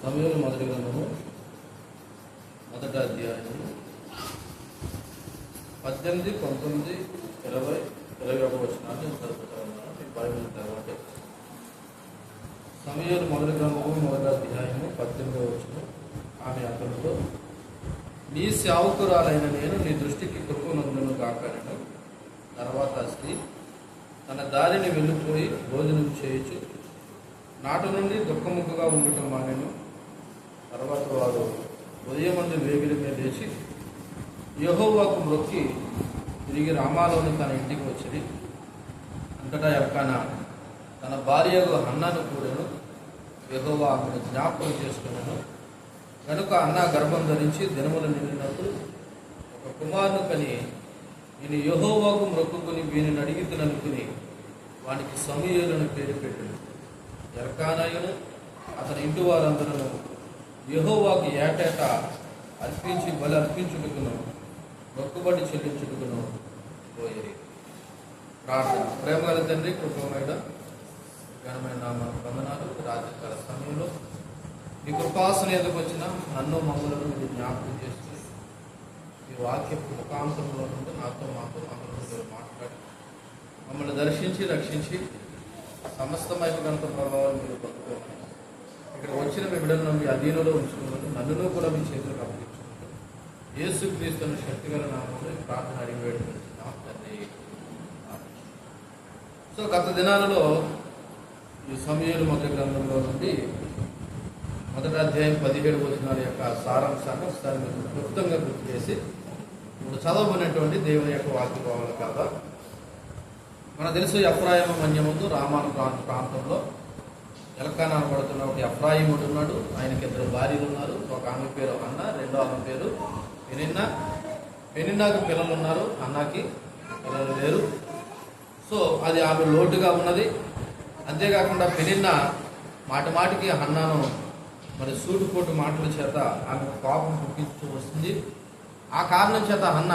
సమూయేలు మొదటి గ్రంథము మొదటి అధ్యాయము 18, 19, 20, 21 వచనాలు చదువుతా ఉన్నాను. మీ బైబిల్ తర్వాత సమూయేలు మొదటి గ్రంథము మొదటి అధ్యాయము 18వ వచనం. ఆమె అతనితో, నీ సేవకురాలైన నేను నీ దృష్టికి కృపనందును గాకనను. తర్వాత స్త్రీ తన దారిని వెళ్ళిపోయి భోజనం చేయించు నాట నుండి దుఃఖముఖగా ఉండటం మానేను. తర్వాత వారు ఉదయమందు వేగిరి మీద లేచి యెహోవాకు మొక్కి తిరిగి రామాలోని తన ఇంటికి వచ్చింది. అంతటా ఎల్కానా తన భార్యకు హన్నాను కూడాను యెహోవా ఆమెను జ్ఞాపకం చేసుకున్నాను. కనుక అన్న గర్భం ధరించి దినములు నిండినప్పుడు ఒక కుమారుని కని నేను యెహోవాకు మొక్కుకుని వీనిని అడిగితుననుకుని వానికి సమూయేలును పేరు పెట్టాను. ఎల్కానాయును అతని ఇంటి వారందరూ యెహోవాకు ఏటేటా అర్పించి బలి అర్పించుటకును మొక్కుబడి చెల్లించుటకును పోయేది. ప్రార్థన. ప్రేమగల తండ్రి, కృపమైన ఘనమైన నామానికి వందనాలు. రాత్రికాల సమయంలో మీ కృపాసన ఎదుకు వచ్చిన నన్ను మమ్మలను మీరు జ్ఞాపకం చేస్తూ మీ వాక్యపు ముఖాంతంలో నుండి నాతో మాతో మమ్మల్ని మాట్లాడి మమ్మల్ని దర్శించి రక్షించి సమస్తమైన గణత ప్రభావాలు మీరు పొందుకోవాలి. ఇక్కడ వచ్చిన మీ బిడ్డలను మీ అధీనంలో ఉంచుకున్నాను. నన్నును కూడా మీ చేతులకు అప్పగించుకుంటాను. యేసుక్రీస్తున్న శక్తిగల నామంలో ఈ ప్రార్థన అడిగి వేడుకుంటున్నాం తండ్రి. సో గత దినాలలో ఈ సమూయేలు మొదటి గ్రంథంలో నుండి మొదటి అధ్యాయం 17 వచనాల యొక్క సారాంశాన్ని ఒకసారి మీరు క్లుప్తంగా గుర్తు చేసి ఇప్పుడు చదవబడినటువంటి దేవుని యొక్క వాక్య భావాలు కదా. మనకు తెలుసు, ఎఫ్రాయిము మన్యముందు రామాను ప్రాంతంలో ఎల్కానా పడుతున్న ఒక ఎఫ్రాయిముడు ఉన్నాడు. ఆయనకి 2 భార్యలు ఉన్నారు. ఒక ఆమె పేరు అన్న, రెండో ఆమె పేరు పెనిన్నా. పెనిన్నాకు పిల్లలు ఉన్నారు, అన్నకి పిల్లలు లేరు. సో అది ఆమె లోటుగా ఉన్నది. అంతేకాకుండా పెనిన్నా మాటి మాటికి హన్నాను మరి సూటుపోటు మాటల చేత ఆమె పాపం పుట్టించు వస్తుంది. ఆ కారణం చేత హన్న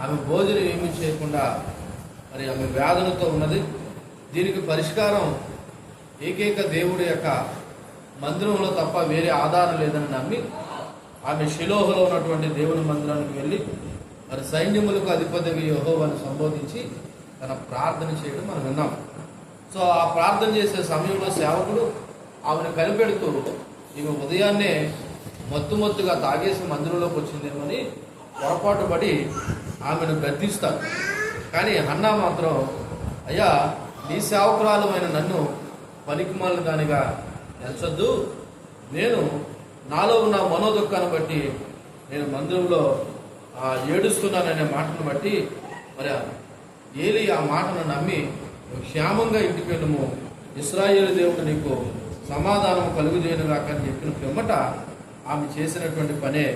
ఆమె భోజనం ఏమీ చేయకుండా మరి ఆమె వేదనతో ఉన్నది. దీనికి పరిష్కారం ఏకైక దేవుడి యొక్క మందిరంలో తప్ప వేరే ఆధారం లేదని నమ్మి ఆమె షిలోహులో ఉన్నటువంటి దేవుని మందిరానికి వెళ్ళి మరి సైన్యములకు అధిపతిగా యెహోవాను సంబోధించి తన ప్రార్థన చేయడం మనం విన్నాం. సో ఆ ప్రార్థన చేసే సమయంలో సేవకుడు ఆమెను కనిపెడుతూ ఈమె ఉదయాన్నే మొత్తుగా తాగేసి మందిరంలోకి వచ్చిందేమని పొరపాటు పడి ఆమెను గద్దిస్తారు. కానీ హన్నా మాత్రం, అయ్యా, నీ సేవకురాలమైన నన్ను పనికిమాలిన దానిగా ఎంచొద్దు. నేను నాలో ఉన్న మనోదుఖాన్ని బట్టి నేను మందిరంలో ఏడుస్తున్నాననే మాటను బట్టి మరి ఏలి ఆ మాటను నమ్మి క్షేమంగా ఇంటికి వెళ్ళము, ఇశ్రాయేలు దేవుడు నీకు సమాధానం కలుగుజేయనుగాక అని చెప్పిన పిమ్మట ఆమె చేసినటువంటి పనే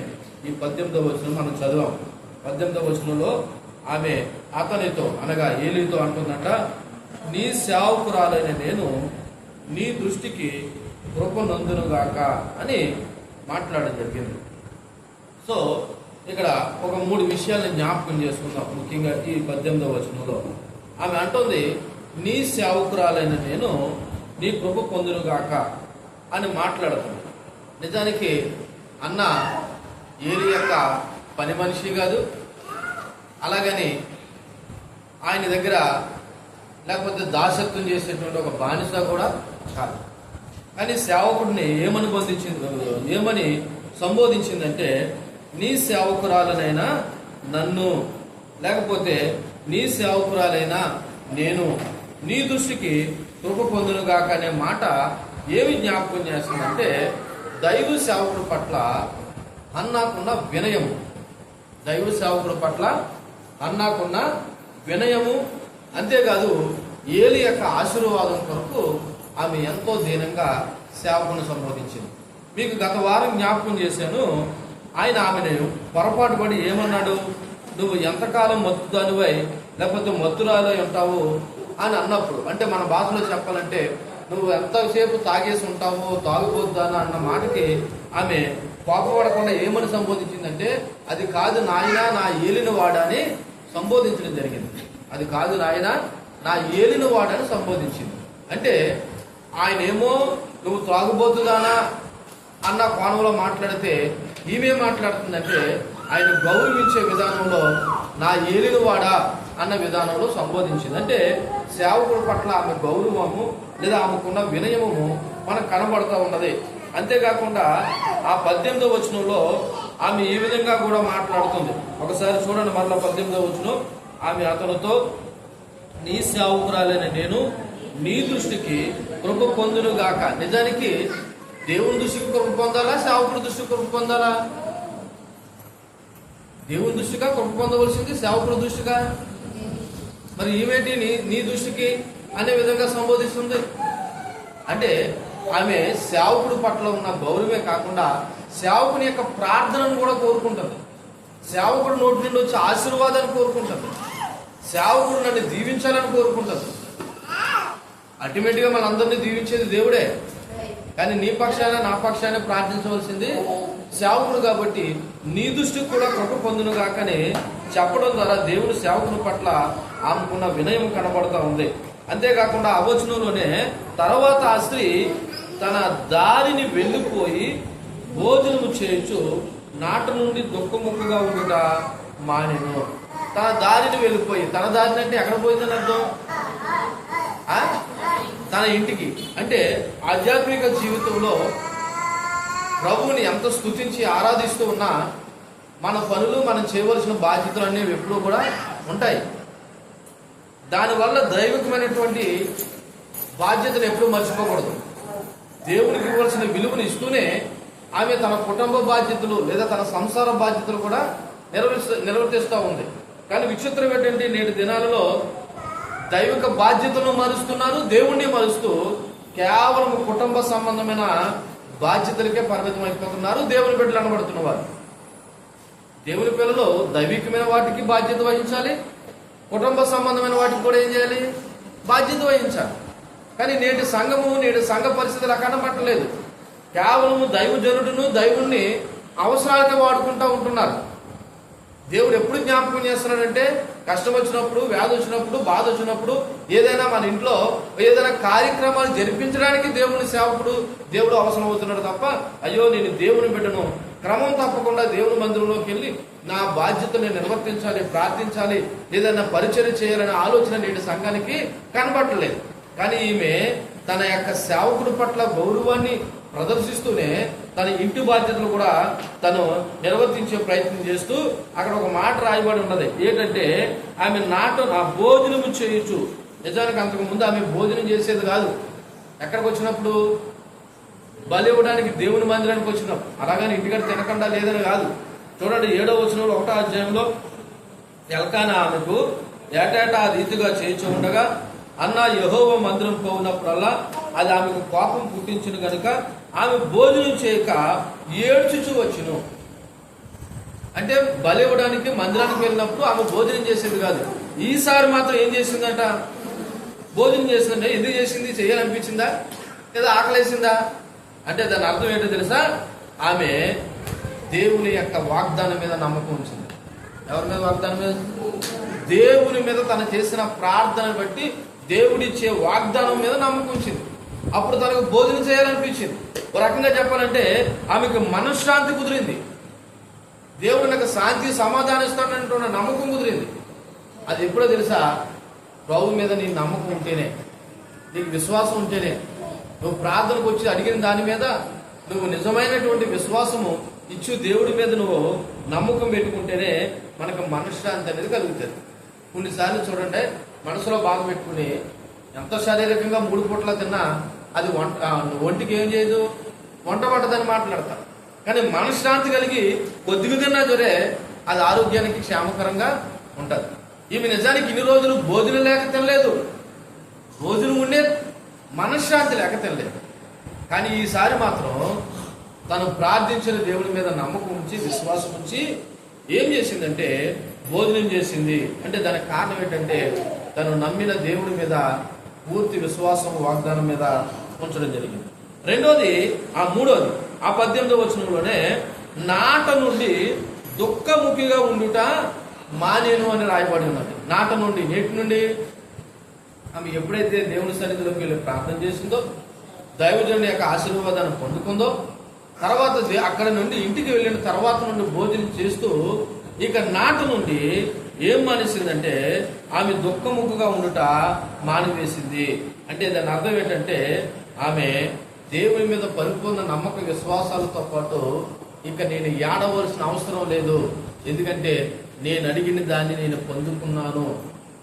ఈ 18వ వచనం మనం చదివాం. 18వ వచనంలో ఆమె అతనితో అనగా ఏలీతో అంటుందంట, నీ సేవకురాలైన నేను నీ దృష్టికి కృపనందునుగాక అని మాట్లాడడం జరిగింది. సో ఇక్కడ ఒక 3 విషయాలను జ్ఞాపకం చేసుకుందాం. ముఖ్యంగా ఈ 18వ వచనంలో ఆమె అంటుంది, నీ సేవకురాలైన నేను నీ కృప పొందునుగాక అని మాట్లాడుతుంది. నిజానికి అన్న ఏలి యొక్క పని మనిషి కాదు, అలాగని ఆయన దగ్గర లేకపోతే దాసత్వం చేసేటువంటి ఒక బానిస కూడా కాదు. కానీ సేవకుడిని ఏమని సంబోధించిందంటే, నీ సేవకురాలనైనా నన్ను, లేకపోతే నీ సేవకురాలైనా నేను నీ దృష్టికి కృప పొందునుగాక అనే మాట ఏమి జ్ఞాపకం చేస్తుందంటే, దైవ సేవకుడి పట్ల అన్నాకున్న వినయము, దైవ సేవకుడి పట్ల అన్నాకున్న వినయము. అంతేకాదు ఏలి యొక్క ఆశీర్వాదం కొరకు ఆమె ఎంతో దీనంగా సేవకుని సంబోధించింది. మీకు గత వారం జ్ఞాపకం చేశాను. ఆయన ఆమెను పొరపాటు పడి ఏమన్నాడు, నువ్వు ఎంతకాలం మత్తుదానివై లేకపోతే మత్తురాలై ఉంటావు అని అన్నప్పుడు, అంటే మన భాషలో చెప్పాలంటే నువ్వు ఎంతసేపు తాగేసి ఉంటావో తాగుపోద్దానా అన్న మాటకి ఆమె కోపపడకుండా ఏమని సంబోధించిందంటే, అది కాదు నాయన నా ఏలిన వాడని సంబోధించడం జరిగింది. అది కాదు నాయన నా ఏలిన వాడని సంబోధించింది. అంటే ఆయనేమో నువ్వు త్రాగుబోతుదానా అన్న కోణంలో మాట్లాడితే ఈమె మాట్లాడుతుందంటే ఆయన గౌరవించే విధానంలో నా ఏలినవాడా అన్న విధానంలో సంబోధించింది. అంటే సేవకుల పట్ల ఆమె గౌరవము లేదా ఆమెకున్న వినయము మనకు కనబడుతూ ఉన్నది. అంతేకాకుండా ఆ 18వ వచనంలో ఆమె ఈ విధంగా కూడా మాట్లాడుతుంది. ఒకసారి చూడండి, మరలా 18వ వచనం. ఆమె అతనితో, నీ సేవకురాలైన నేను నీ దృష్టికి కృప పొందును గాక. నిజానికి దేవుని దృష్టికి కృప పొందాలా, సేవకుడి దృష్టికి కృప పొందాలా? దేవుని దృష్టిగా కృప పొందవలసింది, సేవకుడి దృష్టిగా. మరి ఈమెటి నీ దృష్టికి అనే విధంగా సంబోధిస్తుంది. అంటే ఆమె సేవకుడి పట్ల ఉన్న గౌరవమే కాకుండా సేవకుని యొక్క ప్రార్థనను కూడా కోరుకుంటుంది. సేవకుడు నోటి నుండి వచ్చే ఆశీర్వాదాన్ని కోరుకుంటుంది. సేవకుడు నన్ను దీవించాలని కోరుకుంటుంది. అల్టిమేట్గా మనందరినీ దీవించేది దేవుడే, కానీ నీ పక్షాన నా పక్షాన ప్రార్థించవలసింది సేవకుడు. కాబట్టి నీ దృష్టికి కూడా కృప పొందును గాకని చెప్పడం ద్వారా దేవుడు సేవకుని పట్ల ఆమెకున్న వినయం కనబడుతూ ఉంది. అంతేకాకుండా ఆ వచనంలోనే తర్వాత ఆ స్త్రీ తన దారిని వెళ్ళిపోయి భోజనము చేయొచ్చు నాట నుండి దుఃఖముఖగా ఉండుట మానెను. తన దారిని వెళ్ళిపోయి, తన దారిని అంటే ఎక్కడ పోయిందని అర్థం? తన ఇంటికి. అంటే ఆధ్యాత్మిక జీవితంలో ప్రభువుని ఎంత స్తుతించి ఆరాధిస్తూ ఉన్నా మన పనులు, మనం చేయవలసిన బాధ్యతలు అనేవి ఎప్పుడూ కూడా ఉంటాయి. దానివల్ల దైవికమైనటువంటి బాధ్యతలు ఎప్పుడూ మర్చిపోకూడదు. దేవునికి ఇవ్వాల్సిన విలువను ఇస్తూనే ఆమె తన కుటుంబ బాధ్యతలు లేదా తన సంసార బాధ్యతలు కూడా నిర్వర్తిస్తూ ఉంది. కానీ విచిత్రం ఏంటంటే నేటి దినాలలో దైవిక బాధ్యతలను మారుస్తున్నారు, దేవుణ్ణి మారుస్తూ కేవలం కుటుంబ సంబంధమైన బాధ్యతలకే పరిమితం అయిపోతున్నారు. దేవుని బిడ్డలు అనబడుతున్నవారు. దేవుని పిల్లలు దైవికమైన వాటికి బాధ్యత వహించాలి, కుటుంబ సంబంధమైన వాటికి కూడా ఏం చేయాలి? బాధ్యత వహించాలి. కానీ నేటి సంఘము, నేటి సంఘ పరిస్థితులు కనబట్టలేదు. కేవలము దైవజనుడును దైవుణ్ణి అవసరాలకే వాడుకుంటూ ఉంటున్నారు. దేవుడు ఎప్పుడు జ్ఞాపకం చేస్తున్నాడంటే కష్టం వచ్చినప్పుడు, వ్యాధి వచ్చినప్పుడు, బాధ వచ్చినప్పుడు, ఏదైనా మన ఇంట్లో ఏదైనా కార్యక్రమాలు జరిపించడానికి దేవుడు అవసరం అవుతున్నాడు తప్ప, అయ్యో నేను దేవుని బిడ్డను, క్రమం తప్పకుండా దేవుని మందిరంలోకి వెళ్ళి నా బాధ్యతను నిర్వర్తించాలి, ప్రార్థించాలి, ఏదైనా పరిచర్య చేయాలనే ఆలోచన నేటి సంఘానికి కనబడలేదు. కానీ ఈమె తన యొక్క సేవకుడి పట్ల గౌరవాన్ని ప్రదర్శిస్తూనే తన ఇంటి బాధ్యతలు కూడా తను నిర్వర్తించే ప్రయత్నం చేస్తూ అక్కడ ఒక మాట రాయబడి ఉన్నది. ఏంటంటే ఆమె నా భోజనము చేయొచ్చు. నిజానికి అంతకుముందు ఆమె భోజనం చేసేది కాదు. ఎక్కడికి వచ్చినప్పుడు? బలి ఇవ్వడానికి దేవుని మందిరానికి వచ్చినప్పుడు. అలాగని ఇంటికాడ తినకుండా లేదని కాదు. చూడండి 7వ వచనంలో 1వ అధ్యాయంలో ఎల్కానా ఆమెకు ఏటేటా ఆ రీతిగా చేయించి ఉండగా అన్న యెహోవా మందిరం పోయినప్పుడల్లా అది ఆమెకు కోపం పుట్టించును కనుక ఆమె భోజనం చేయక ఏడ్చుచు వచ్చును. అంటే బలి ఇవ్వడానికి మందిరానికి వెళ్ళినప్పుడు ఆమె భోజనం చేసేది కాదు. ఈసారి మాత్రం ఏం చేసిందంట? భోజనం చేసిందంటే ఎందుకు చేసింది? చేయాలనిపించిందా లేదా ఆకలేసిందా? అంటే దాని అర్థం ఏంటో తెలుసా? ఆమె దేవుని యొక్క వాగ్దానం మీద నమ్మకం ఉంచింది. ఎవరి మీద వాగ్దానం మీద? దేవుని మీద తను చేసిన ప్రార్థన బట్టి దేవుడిచ్చే వాగ్దానం మీద నమ్మకం ఉంచింది. అప్పుడు తనకు భోజనం చేయాలనిపించింది. ఒక రకంగా చెప్పాలంటే ఆమెకు మనశ్శాంతి కుదిరింది. దేవుడు నాకు శాంతి సమాధానం ఇస్తాడంటున్న నమ్మకం కుదిరింది. అది ఎప్పుడో తెలుసా? ప్రభు మీద నీ నమ్మకం ఉంటేనే, నీకు విశ్వాసం ఉంటేనే, నువ్వు ప్రార్థనకు వచ్చి అడిగిన దాని మీద నువ్వు నిజమైనటువంటి విశ్వాసము ఇచ్చు దేవుడి మీద నువ్వు నమ్మకం పెట్టుకుంటేనే మనకు మనశ్శాంతి అనేది కలుగుతుంది. కొన్నిసార్లు చూడండి, మనసులో బాధ పెట్టుకుని ఎంత శారీరకంగా 3 పూట్ల తిన్నా అది ఒంటికి ఏం చేయదు, వంట పట్టదని మాట్లాడతాం. కానీ మనశ్శాంతి కలిగి కొద్దిగా తిన్నా సరే అది ఆరోగ్యానికి క్షేమకరంగా ఉంటుంది. ఈమె నిజానికి ఇన్ని రోజులు భోజనం లేక తినలేదు, భోజనం ఉండే మనశ్శాంతి లేక తినలేదు. కానీ ఈసారి మాత్రం తను ప్రార్థించిన దేవుని మీద నమ్మకం ఉంచి విశ్వాసం ఉంచి ఏం చేసిందంటే భోజనం చేసింది. అంటే దానికి కారణం ఏంటంటే తను నమ్మిన దేవుడి మీద పూర్తి విశ్వాసం, వాగ్దానం మీద ఉంచడం జరిగింది. రెండోది, మూడోది 18వ వచనంలోనే నాట నుండి దుఃఖముఖిగా ఉండుట మానేను అని రాయబడి ఉన్నది. నాట నుండి, నేటి నుండి ఆమె ఎప్పుడైతే దేవుని సన్నిధిలోకి వెళ్ళి ప్రార్థన చేసిందో, దైవజనుని యొక్క ఆశీర్వాదాన్ని పొందుకుందో, తర్వాత అక్కడ నుండి ఇంటికి వెళ్ళిన తర్వాత నుండి భోజనం చేస్తూ ఇక నాటి నుండి ఏం మానేసిందంటే ఆమె దుఃఖముఖగా ఉండుట మానివేసింది. అంటే దాని అర్థం ఏంటంటే ఆమె దేవుని మీద పరిపూర్ణ నమ్మక విశ్వాసాలతో పాటు ఇక నేను ఏడవలసిన అవసరం లేదు, ఎందుకంటే నేను అడిగిన దాన్ని నేను పొందుకున్నాను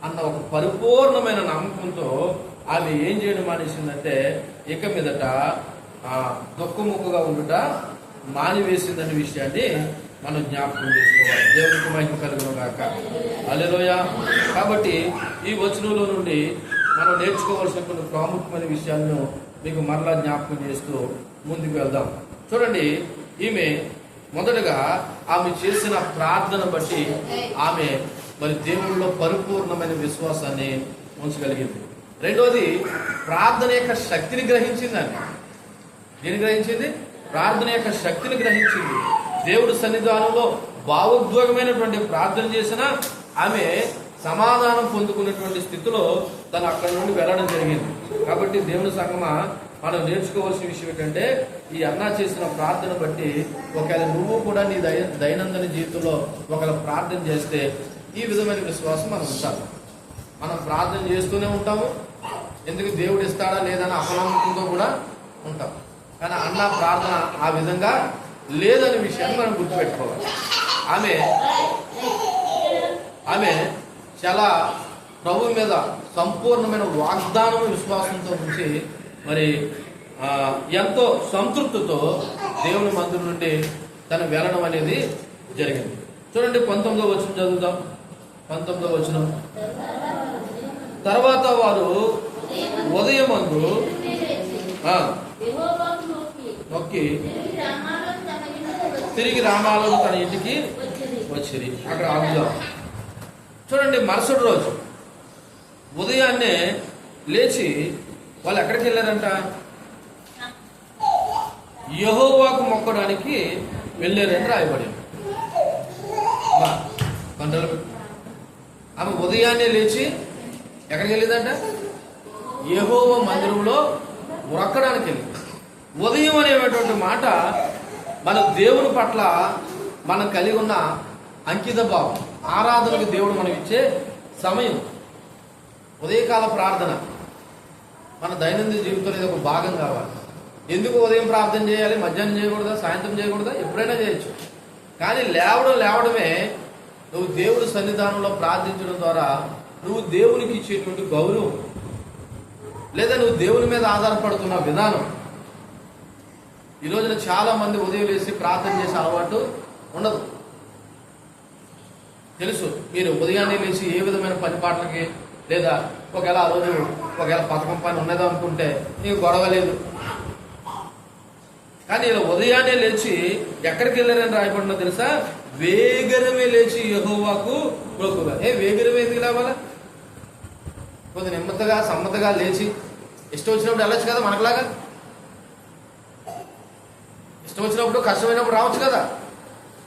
అన్న ఒక పరిపూర్ణమైన నమ్మకంతో ఆమె ఏం చేయడం మానేసిందంటే ఇక మీదట దుఃఖముఖగా ఉండుట మానివేసిందనే విషయాన్ని మనం జ్ఞాపకం చేసుకోవాలి. దేవునికి మహిమ కలుగును గాక. హల్లెలూయా. కాబట్టి ఈ వచనంలో నుండి మనం నేర్చుకోవాల్సిన కొన్ని ప్రాముఖ్యమైన విషయాలను మీకు మరలా జ్ఞాపకం చేస్తూ ముందుకు వెళ్దాం. చూడండి, ఈమె మొదటగా ఆమె చేసిన ప్రార్థన బట్టి ఆమె మరి దేవుళ్ళలో పరిపూర్ణమైన విశ్వాసాన్ని ఉంచగలిగింది. రెండోది, ప్రార్థన యొక్క శక్తిని గ్రహించిందండి. దేని గ్రహించింది? ప్రార్థన యొక్క శక్తిని గ్రహించింది. దేవుడి సన్నిధానంలో భావోద్వేగమైనటువంటి ప్రార్థన చేసిన ఆమె సమాధానం పొందుకున్నటువంటి స్థితిలో తను అక్కడి నుండి వెళ్ళడం జరిగింది. కాబట్టి దేవుని సంగమా, మనం నేర్చుకోవాల్సిన విషయం ఏంటంటే ఈ అన్నా చేసిన ప్రార్థన బట్టి ఒకవేళ నువ్వు కూడా నీ దైనందిన జీవితంలో ఒకవేళ ప్రార్థన చేస్తే ఈ విధమైన విశ్వాసం మనం ఉంచాలి. మనం ప్రార్థన చేస్తూనే ఉంటాము, ఎందుకు దేవుడు ఇస్తాడా లేదని అపనమ్మకంతో కూడా ఉంటాం. కానీ అన్న ప్రార్థన ఆ విధంగా లేదనే విషయాన్ని మనం గుర్తుపెట్టుకోవాలి. ఆమె చాలా ప్రభు మీద సంపూర్ణమైన వాగ్దానము విశ్వాసంతో ఉంచి మరి ఎంతో సంతృప్తితో దేవుని మందిరం నుండి తను వెళ్ళడం అనేది జరిగింది. చూడండి, 19వ వచనం చదువుతాం. 19వ వచనం, తర్వాత వారు ఉదయమందు నొక్కి తిరిగి రామాలో తన ఇంటికి వచ్చింది. అక్కడ ఆగుదాం. చూడండి, మరుసటి రోజు ఉదయాన్నే లేచి వాళ్ళు ఎక్కడికి వెళ్ళారంట? యెహోవాకు మొక్కడానికి వెళ్ళారని రాయబడింది. ఆమె ఉదయాన్నే లేచి ఎక్కడికి వెళ్ళిందంట? యెహోవా మందిరంలో మొక్కడానికి వెళ్ళింది. ఉదయం అనేటువంటి మాట మన దేవుని పట్ల మనం కలిగి ఉన్న అంకిత భావం, ఆరాధనకు దేవుడు మనం ఇచ్చే సమయం. ఉదయకాల ప్రార్థన మన దైనందిన జీవితంలో ఇది ఒక భాగం కావాలి. ఎందుకు ఉదయం ప్రార్థన చేయాలి? మధ్యాహ్నం చేయకూడదా? సాయంత్రం చేయకూడదా? ఎప్పుడైనా చేయొచ్చు. కానీ లేవడమే నువ్వు దేవుడి సన్నిధానంలో ప్రార్థించడం ద్వారా నువ్వు దేవునికి ఇచ్చేటువంటి గౌరవం, లేదా నువ్వు దేవుని మీద ఆధారపడుతున్న విధానం. ఈ రోజున చాలా మంది ఉదయం లేచి ప్రార్థన చేసే అలవాటు ఉండదు. తెలుసు, మీరు ఉదయాన్నే లేచి ఏ విధమైన పని పాటలకి, లేదా ఒకవేళ ఆ రోజు ఒకవేళ పథకం పని ఉన్నదా అనుకుంటే నీకు గొడవ లేదు. కానీ ఇలా ఉదయాన్నే లేచి ఎక్కడికి వెళ్ళారని రాయబడినా తెలుసా? వేగరమే లేచి యెహోవాకు మొక్కుగా. వేగరమే ఎందుకు లేవాలా? కొంచెం నెమ్మదిగా సమ్మతిగా లేచి ఇష్టం వచ్చినప్పుడు వెళ్ళొచ్చు కదా. మనకులాగా ఇష్టం వచ్చినప్పుడు కష్టమైనప్పుడు రావచ్చు కదా.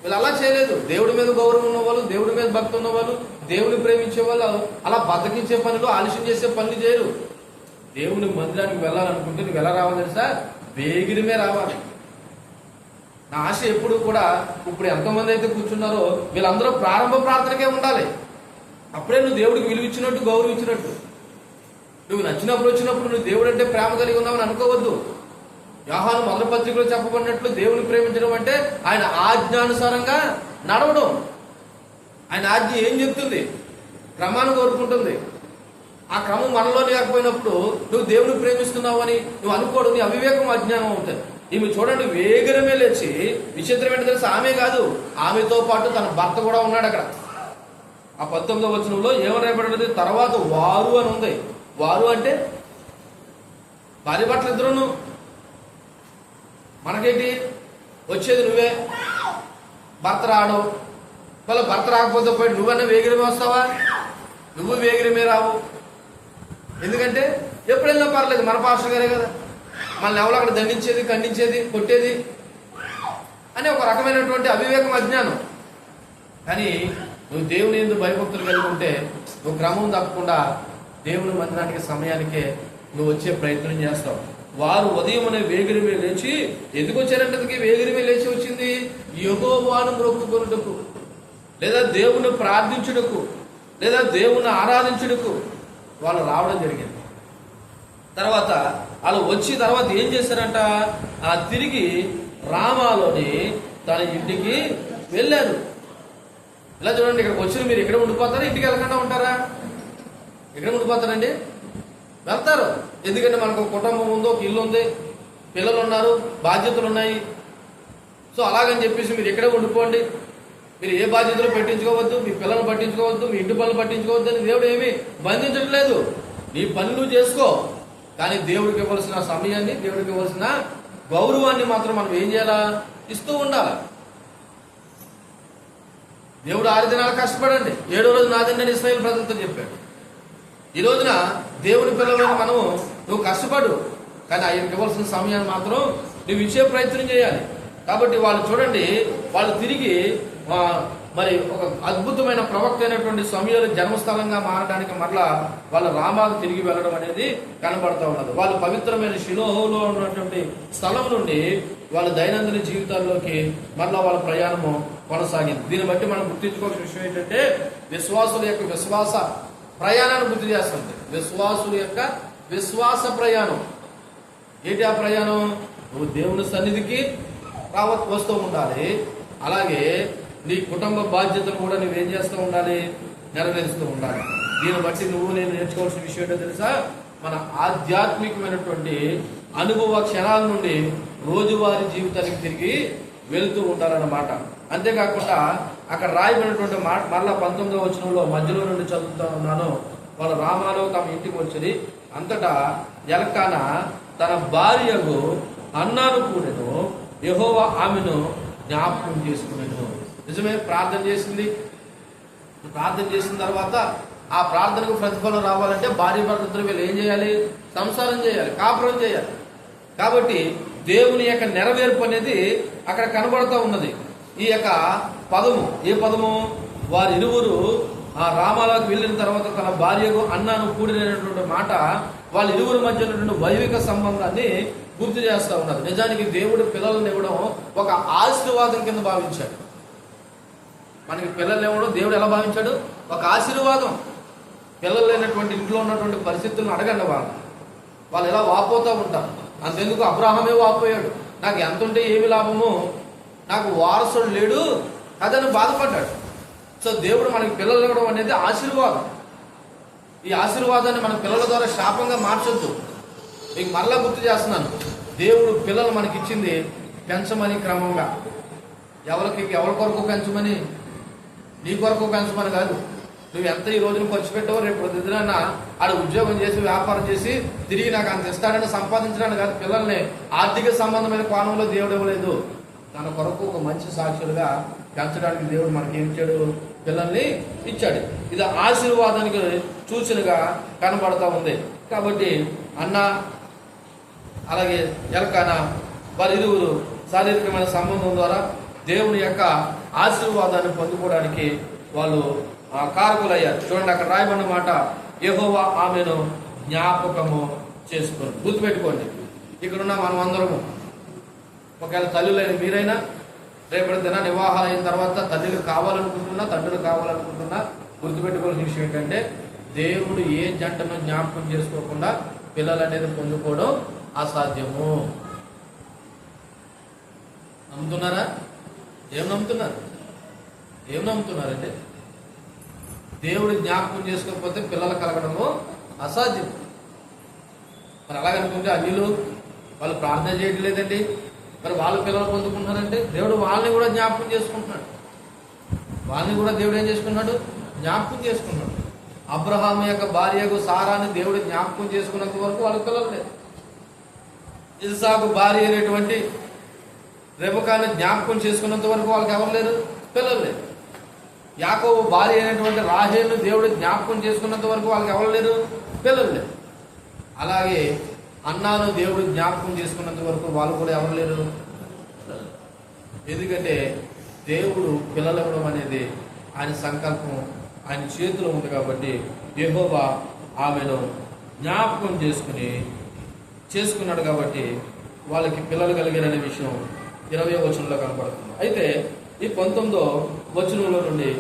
వీళ్ళు అలా చేయలేదు. దేవుడి మీద గౌరవం ఉన్నవాళ్ళు, దేవుడి మీద భక్తి ఉన్నవాళ్ళు, దేవుని ప్రేమించే వాళ్ళు అలా బద్దకించే పనులు, ఆలస్యం చేసే పనులు చేయరు. దేవుని మందిరానికి వెళ్ళాలనుకుంటే నువ్వు ఎలా రావాలి తెలుసా? వేగిరమే రావాలి. నా ఆశ ఎప్పుడు కూడా, ఇప్పుడు ఎంతమంది అయితే కూర్చున్నారో వీళ్ళందరూ ప్రారంభ ప్రార్థనకే ఉండాలి. అప్పుడే నువ్వు దేవుడికి విలువ ఇచ్చినట్టు, గౌరవం ఇచ్చినట్టు. నువ్వు నచ్చినప్పుడు వచ్చినప్పుడు నువ్వు దేవుడు అంటే ప్రేమ కలిగి ఉన్నావని అనుకోవద్దు. యోహాను మొదటి పత్రికలో చెప్పబడినట్లు దేవుని ప్రేమించడం అంటే ఆయన ఆజ్ఞానుసారంగా నడవడం. ఆయన ఆజ్ఞ ఏం చెప్తుంది? క్రమాన్ని కోరుకుంటుంది. ఆ క్రమం మనలో లేకపోయినప్పుడు నువ్వు దేవుని ప్రేమిస్తున్నావు అని నువ్వు అనుకోవడం నీ అవివేకం, అజ్ఞానం అవుతుంది. ఈమె చూడండి, వేగరమే లేచి, విచిత్రం ఏంటో తెలుసు, ఆమె కాదు, ఆమెతో పాటు తన భర్త కూడా ఉన్నాడు అక్కడ. ఆ 19వ వచనంలో ఏమని రాయబడినది? తర్వాత వారు అని ఉంది. వారు అంటే భార్య భర్తలు ఇద్దరును. మనకేంటి వచ్చేది? నువ్వే భర్త రావడం. వాళ్ళ భర్త రాకపోతే పోయి నువ్వన్నా వేగిరమే వస్తావా? నువ్వు వేగిరమే రావు. ఎందుకంటే ఎప్పుడు వెళ్ళినా పర్లేదు, మన పాస్టర్ గారే కదా, మనల్ని ఎవరు అక్కడ దండించేది, ఖండించేది, కొట్టేది అని ఒక రకమైనటువంటి అవివేకం, అజ్ఞానం. కానీ నువ్వు దేవుని యందు భయభక్తులు కలిగి ఉంటే నువ్వు క్రమం తప్పకుండా దేవుని మందిరానికి సమయానికే నువ్వు వచ్చే ప్రయత్నం చేస్తావు. వారు ఉదయం అనే వేగిరమే లేచి ఎందుకు వచ్చారంటే వేగిరిమే లేచి వచ్చింది యెహోవాను మొక్కుకొనుటకు, లేదా దేవుని ప్రార్థించుటకు, లేదా దేవుని ఆరాధించుటకు వాళ్ళు రావడం జరిగింది. తర్వాత వాళ్ళు వచ్చి తర్వాత ఏం చేశారంట, తిరిగి రామాలోని తన ఇంటికి వెళ్ళారు. ఇలా చూడండి, ఇక్కడికి వచ్చిన మీరు ఎక్కడ ఉండిపోతారా, ఇంటికి వెళ్ళకుండా ఉంటారా? ఎక్కడ ఉండిపోతారండి? వెళ్తారు. ఎందుకంటే మనకు ఒక కుటుంబం ఉంది, ఒక ఇల్లు ఉంది, పిల్లలు ఉన్నారు, బాధ్యతలు ఉన్నాయి. సో అలాగని చెప్పేసి మీరు ఎక్కడే ఉండిపోండి, మీరు ఏ బాధ్యతలు పెట్టించుకోవద్దు, మీ పిల్లలు పట్టించుకోవద్దు, మీ ఇంటి పనులు పట్టించుకోవద్దు అని దేవుడు ఏమీ బంధించట్లేదు. నీ పనులు చేసుకో, కానీ దేవుడికి ఇవ్వాల్సిన సమయాన్ని, దేవుడికి ఇవ్వాల్సిన గౌరవాన్ని మాత్రం మనం ఏం చేయాలా, ఇస్తూ ఉండాలి. దేవుడు 6 దినాలు కష్టపడండి, 7వ రోజు నాదండి అని ఇశ్రాయేలు ప్రజలతో చెప్పాడు. ఈ రోజున దేవుని పిల్లలను మనము నువ్వు కష్టపడు, కానీ ఆయనకి ఇవ్వాల్సిన సమయాన్ని మాత్రం నువ్వు ఇచ్చే ప్రయత్నం చేయాలి. కాబట్టి వాళ్ళు చూడండి, వాళ్ళు తిరిగి మరి ఒక అద్భుతమైన ప్రవక్త అయినటువంటి సమయాలు జన్మస్థలంగా మారడానికి మరలా వాళ్ళ రామాకు తిరిగి వెళ్ళడం అనేది కనబడతా ఉన్నది. వాళ్ళు పవిత్రమైన షిలోహులో ఉన్నటువంటి స్థలం నుండి వాళ్ళ దైనందిన జీవితాల్లోకి మరలా వాళ్ళ ప్రయాణము కొనసాగింది. దీన్ని బట్టి మనం గుర్తించుకోవాల్సిన విషయం ఏంటంటే, విశ్వాసుల యొక్క విశ్వాస ప్రయాణాన్ని గుర్తు చేస్తుంది. విశ్వాసుల యొక్క విశ్వాస ప్రయాణం ఏంటి? ఆ ప్రయాణం నువ్వు దేవుని సన్నిధికి వస్తూ ఉండాలి, అలాగే నీ కుటుంబ బాధ్యతలు కూడా నువ్వేం చేస్తూ ఉండాలి, నెరవేరుస్తూ ఉండాలి. దీన్ని బట్టి నువ్వు నేను నేర్చుకోవాల్సిన విషయం ఏంటో తెలుసా, మన ఆధ్యాత్మికమైనటువంటి అనుభవ క్షణాల నుండి రోజువారీ జీవితానికి తిరిగి వెళుతూ ఉండాలన్నమాట. అంతేకాకుండా అక్కడ రాయబడినటువంటి మరలా 19వ వచనంలో మధ్యలో నుండి చదువుతా ఉన్నాను. వాళ్ళ రామాలో తమ ఇంటికి వచ్చి అంతటా ఎల్కానా తన భార్యకు అన్నాను కూడాను యెహోవా ఆమెను జ్ఞాపకం చేసుకున్నాను. నిజమే, ప్రార్థన చేసింది. ప్రార్థన చేసిన తర్వాత ఆ ప్రార్థనకు ప్రతిఫలం రావాలంటే భార్య భర్తలు వీళ్ళు ఏం చేయాలి, సంసారం చేయాలి, కాపురం చేయాలి. కాబట్టి దేవుని యొక్క నెరవేర్పు అనేది అక్కడ కనబడుతూ ఉన్నది. ఈ యొక్క పదము, ఏ పదము, వారిరువురు ఆ రామాలకు వెళ్ళిన తర్వాత తన భార్యకు అన్నాను కూడినటువంటి మాట వాళ్ళ ఇరువురి మధ్య ఉన్నటువంటి వైవిక సంబంధాన్ని గుర్తు చేస్తూ ఉన్నారు. నిజానికి దేవుడు పిల్లలను ఇవ్వడం ఒక ఆశీర్వాదం కింద భావించాడు. మనకి పిల్లలు ఇవ్వడం దేవుడు ఎలా భావించాడు, ఒక ఆశీర్వాదం. పిల్లలు లేనటువంటి ఇంట్లో ఉన్నటువంటి పరిస్థితులను అడగండి, వాళ్ళు ఎలా వాపోతూ ఉంటారు. అంతెందుకు అబ్రాహామే వాపోయాడు, నాకు ఎంత ఉంటే ఏమి లాభము, నాకు వారసుడు లేడు అదని బాధపడ్డాడు. సో దేవుడు మనకి పిల్లలు ఇవ్వడం అనేది ఆశీర్వాదం. ఈ ఆశీర్వాదాన్ని మన పిల్లల ద్వారా శాపంగా మార్చొద్దు. మీకు మరలా గుర్తు చేస్తున్నాను, దేవుడు పిల్లలు మనకి ఇచ్చింది పెంచమని, క్రమంగా ఎవరి కొరకు పెంచమని, నీ కొరకు పెంచమని కాదు. నువ్వు ఎంత ఈ రోజున ఖర్చు పెట్టావో రేపు పొద్దున ఆడ ఉద్యోగం చేసి వ్యాపారం చేసి తిరిగి నాకు అంత ఇస్తాడని సంపాదించడానికి కాదు. పిల్లల్ని ఆర్థిక సంబంధమైన కోణంలో దేవుడు ఇవ్వలేదు, తన కొరకు ఒక మంచి సాక్షులుగా పెంచడానికి దేవుడు మనకి ఏం ఇచ్చాడు, పిల్లల్ని ఇచ్చాడు. ఇది ఆశీర్వాదానికి సూచనగా కనబడతా ఉంది. కాబట్టి అన్న అలాగే ఎల్కానా వారిరువురు శారీరకమైన సంబంధం ద్వారా దేవుని యొక్క ఆశీర్వాదాన్ని పొందుకోవడానికి వాళ్ళు కారకులయ్యారు. చూడండి, అక్కడ రాయబడిన మాట, యెహోవా ఆమెను జ్ఞాపకము చేసుకుని. గుర్తుపెట్టుకోండి, ఇక్కడున్న మనం అందరము, ఒకవేళ తల్లులైన మీరైనా రేపటి దినాన్ని వివాహాలు అయిన తర్వాత తల్లిలు కావాలనుకుంటున్నా, తండ్రులు కావాలనుకుంటున్నా, గుర్తుపెట్టుకోవాల్సిన విషయం ఏంటంటే, దేవుడు ఏ జంటను జ్ఞాపకం చేసుకోకుండా పిల్లలు అనేది పొందుకోవడం అసాధ్యము. నమ్ముతున్నారా? ఏం నమ్ముతున్నారంటే దేవుడు జ్ఞాపకం చేసుకోకపోతే పిల్లలు కలగడము అసాధ్యం. మరి అలాగనుకుంటే అన్యులు వాళ్ళు ప్రార్థన చేయడం లేదండి, మరి వాళ్ళు పిల్లలు పొందుకుంటున్నారంటే దేవుడు వాళ్ళని కూడా జ్ఞాపకం చేసుకుంటున్నాడు. వాళ్ళని కూడా దేవుడు ఏం చేసుకున్నాడు, జ్ఞాపకం చేసుకున్నాడు. అబ్రహాం యొక్క భార్యకు సారాన్ని దేవుడు జ్ఞాపకం చేసుకున్నంత వరకు వాళ్ళకి పిల్లలు లేదు. ఇస్సాకు భార్య అయినటువంటి రెబెకాను జ్ఞాపకం చేసుకున్నంత వరకు వాళ్ళకి ఎవరు లేరు, పిల్లలు లేరు. యాకోబు భార్య అయినటువంటి రాహేలును దేవుడు జ్ఞాపకం చేసుకున్నంత వరకు వాళ్ళకి ఎవరు లేరు, పిల్లలు లేరు. అలాగే అన్నాను దేవుడు జ్ఞాపకం చేసుకున్నంత వరకు వాళ్ళు కూడా ఎవరు లేరు. ఎందుకంటే దేవుడు పిల్లలు ఇవ్వడం అనేది ఆయన సంకల్పం, ఆయన చేతిలో ఉంది. కాబట్టి యెహోవా ఆమెను జ్ఞాపకం చేసుకున్నాడు. కాబట్టి వాళ్ళకి పిల్లలు కలిగారనే విషయం 20వ వచనంలో కనపడుతుంది. అయితే ఈ 19వ వచనంలో నుండి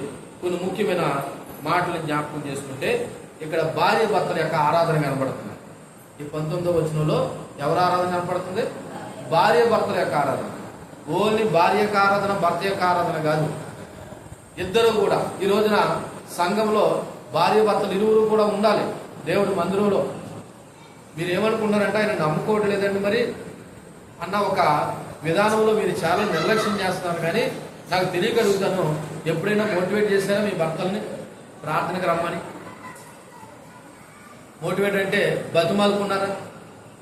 కొన్ని ముఖ్యమైన మాటలు జ్ఞాపకం చేసుకుంటే ఇక్కడ భార్య భర్తల యొక్క ఆరాధన కనపడుతుంది. ఈ 19వ వచనంలో ఎవరు ఆరాధన కనపడుతుంది? భార్య భర్తల యొక్క ఆరాధన. ఓన్లీ భార్య యొక్క ఆరాధన, భర్త యొక్క ఆరాధన కాదు, ఇద్దరు కూడా. ఈ రోజున సంఘంలో భార్య భర్తలు ఇరువురు కూడా ఉండాలి దేవుడి మందిరంలో. మీరు ఏమనుకున్నారంటే ఆయన నమ్ముకోవడం లేదండి మరి అన్న ఒక విధానంలో మీరు చాలా నిర్లక్ష్యం చేస్తున్నారు. కానీ నాకు తెలియక అడుగుతాను, ఎప్పుడైనా మోటివేట్ చేశారా మీ భర్తల్ని ప్రార్థనకు రమ్మని? మోటివేట్ అంటే బతుమాలుకున్నారా?